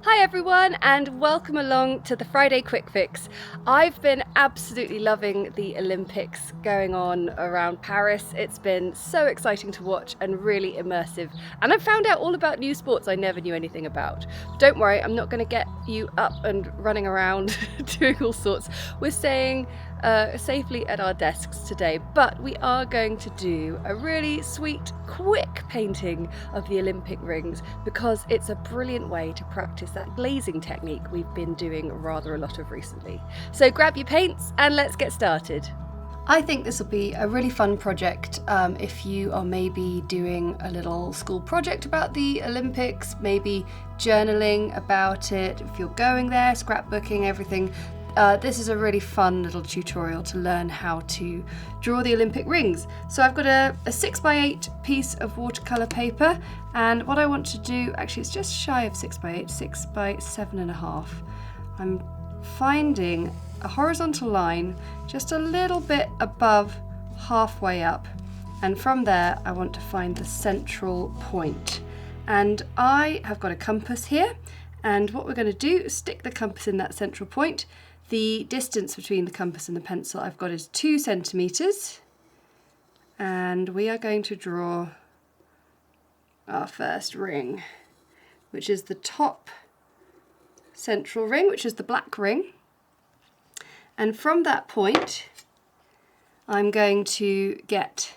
Hi everyone and welcome along to the Friday Quick Fix. I've been absolutely loving the Olympics going on around Paris. It's been so exciting to watch and really immersive, and I've found out all about new sports I never knew anything about. But don't worry, I'm not going to get you up and running around doing all sorts. We're staying safely at our desks today, but we are going to do a really sweet, quick painting of the Olympic rings because it's a brilliant way to practice that glazing technique we've been doing rather a lot of recently. So grab your paints and let's get started. I think this will be a really fun project if you are maybe doing a little school project about the Olympics, maybe journaling about it, if you're going there, scrapbooking, everything. This is a really fun little tutorial to learn how to draw the Olympic rings. So I've got a 6x8 piece of watercolour paper, and what I want to do, actually it's just shy of 6x8, 6x7.5. I'm finding a horizontal line just a little bit above halfway up, and from there I want to find the central point. And I have got a compass here, and what we're going to do is stick the compass in that central point. The distance between the compass and the pencil I've got is 2 centimetres, and we are going to draw our first ring, which is the top central ring, which is the black ring. And from that point I'm going to get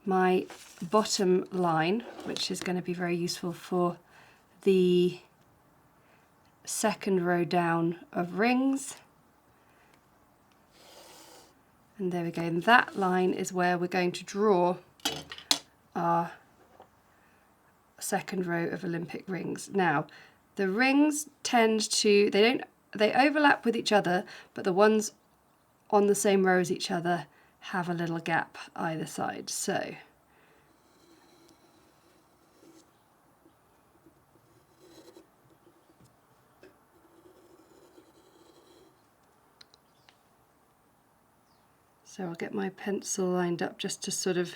my bottom line, which is going to be very useful for the second row down of rings. And there we go, and that line is where we're going to draw our second row of Olympic rings. Now the rings tend to, they overlap with each other, but the ones on the same row as each other have a little gap either side. So I'll get my pencil lined up just to sort of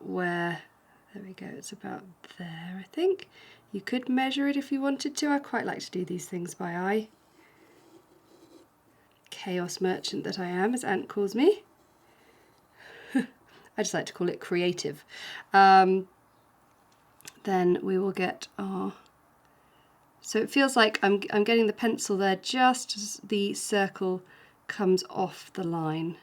where, there we go, it's about there I think. You could measure it if you wanted to. I quite like to do these things by eye. Chaos merchant that I am, as Ant calls me. I just like to call it creative. Then we will get our, so it feels like I'm getting the pencil there just as the circle comes off the line.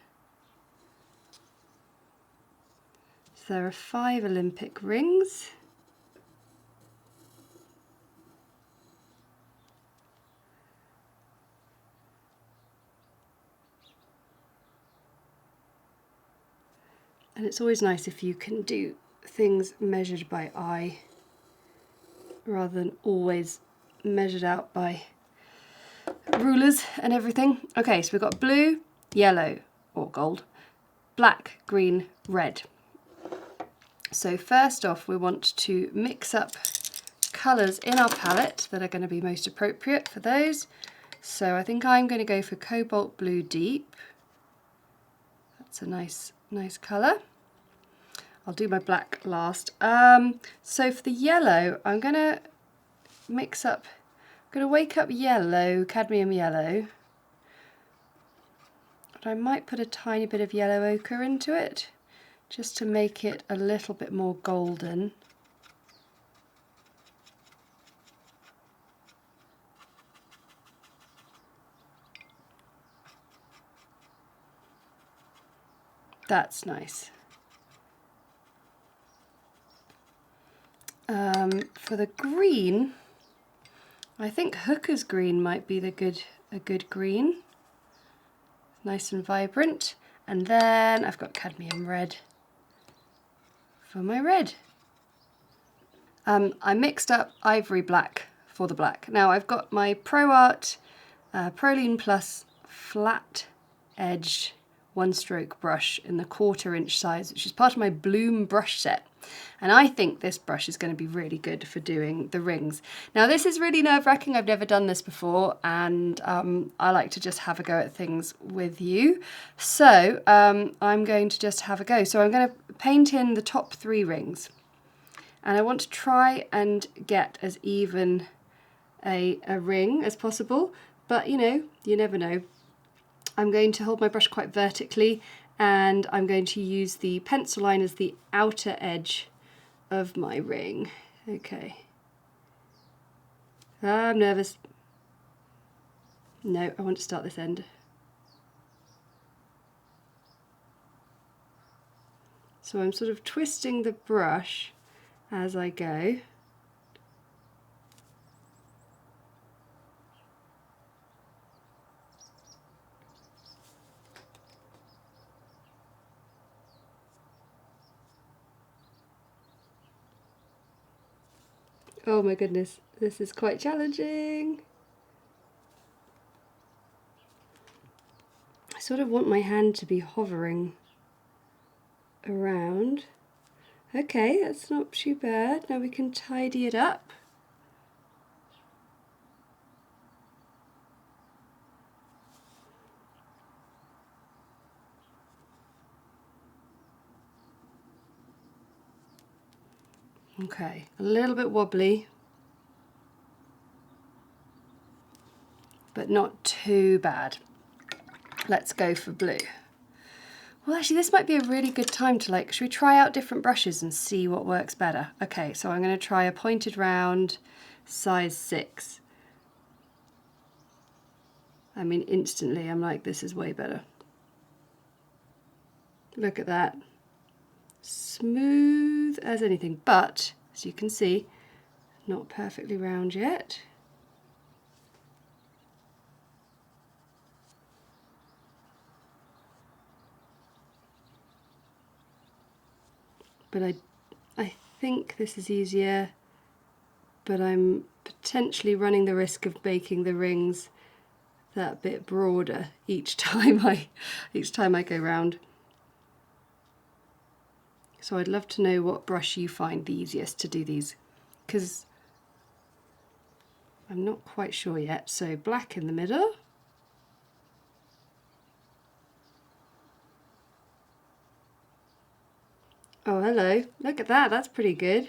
So there are 5 Olympic rings. And it's always nice if you can do things measured by eye rather than always measured out by rulers and everything. Okay, so we've got blue, yellow or gold, black, green, red. So first off we want to mix up colours in our palette that are going to be most appropriate for those. So I think I'm going to go for Cobalt Blue Deep. That's a nice colour. I'll do my black last. So for the yellow I'm going to mix up, I'm going to wake up yellow, Cadmium Yellow, but I might put a tiny bit of yellow ochre into it just to make it a little bit more golden. That's nice. For the green, I think Hooker's green might be a good green. Nice and vibrant. And then I've got Cadmium Red for my red. I mixed up Ivory Black for the black. Now I've got my ProArt Proline Plus flat edge 1-stroke brush in the 1/4 inch size, which is part of my Bloom brush set. And I think this brush is going to be really good for doing the rings. Now this is really nerve-wracking, I've never done this before, and I like to just have a go at things with you. So I'm going to just have a go. So I'm going to paint in the top 3 rings. and I want to try and get as even a ring as possible, but you know, you never know. I'm going to hold my brush quite vertically, and I'm going to use the pencil line as the outer edge of my ring. Okay. I'm nervous. No, I want to start this end. So I'm sort of twisting the brush as I go. Oh my goodness, this is quite challenging. I sort of want my hand to be hovering around. Okay, that's not too bad. Now we can tidy it up. Okay, a little bit wobbly, but not too bad. Let's go for blue. Well, actually, this might be a really good time to should we try out different brushes and see what works better? Okay, so I'm going to try a pointed round size 6. I mean, instantly I'm like, this is way better. Look at that. Smooth as anything, but as you can see, not perfectly round yet. But I think this is easier, but I'm potentially running the risk of making the rings that bit broader each time I go round. So I'd love to know what brush you find the easiest to do these, because I'm not quite sure yet. So black in the middle. Oh, hello. Look at that. That's pretty good.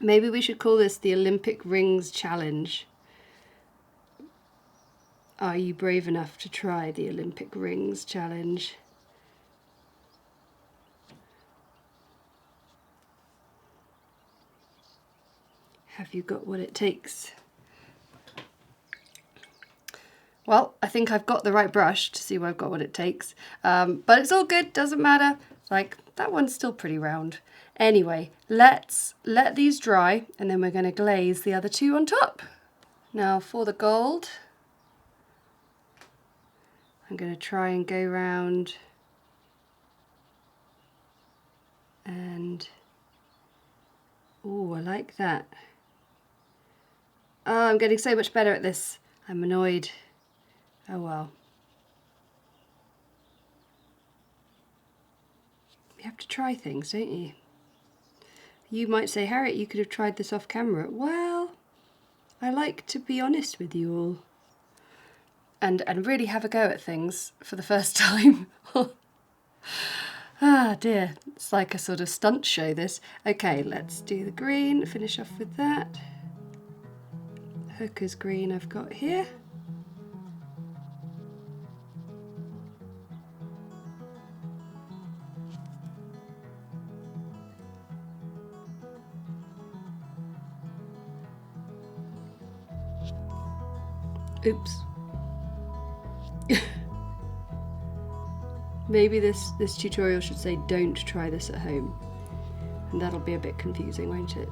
Maybe we should call this the Olympic Rings Challenge. Are you brave enough to try the Olympic Rings Challenge? Have you got what it takes? Well, I think I've got the right brush to see where I've got what it takes. But it's all good, doesn't matter. Like, that one's still pretty round. Anyway, let's let these dry, and then we're going to glaze the other two on top. Now for the gold, I'm going to try and go round and, oh, I like that. Oh, I'm getting so much better at this. I'm annoyed. Oh well. You have to try things, don't you? You might say, Harriet, you could have tried this off camera. Well, I like to be honest with you all. And really have a go at things for the first time. Ah dear, it's like a sort of stunt show this. Okay, let's do the green, finish off with that. Hooker's green I've got here. Oops. Maybe this tutorial should say don't try this at home, and that'll be a bit confusing, won't it?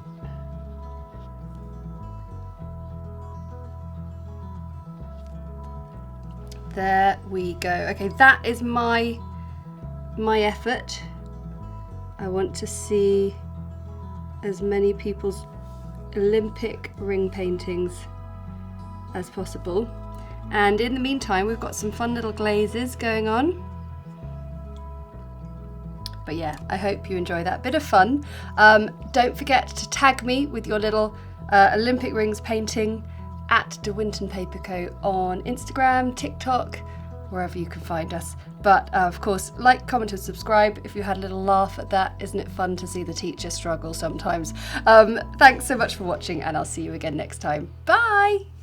There we go. Okay, that is my effort. I want to see as many people's Olympic ring paintings as possible. And in the meantime, we've got some fun little glazes going on. But yeah, I hope you enjoy that bit of fun. Don't forget to tag me with your little Olympic rings painting at De Winton Paper Co on Instagram, TikTok, wherever you can find us. But of course, like, comment and subscribe if you had a little laugh at that. Isn't it fun to see the teacher struggle sometimes? Thanks so much for watching, and I'll see you again next time. Bye!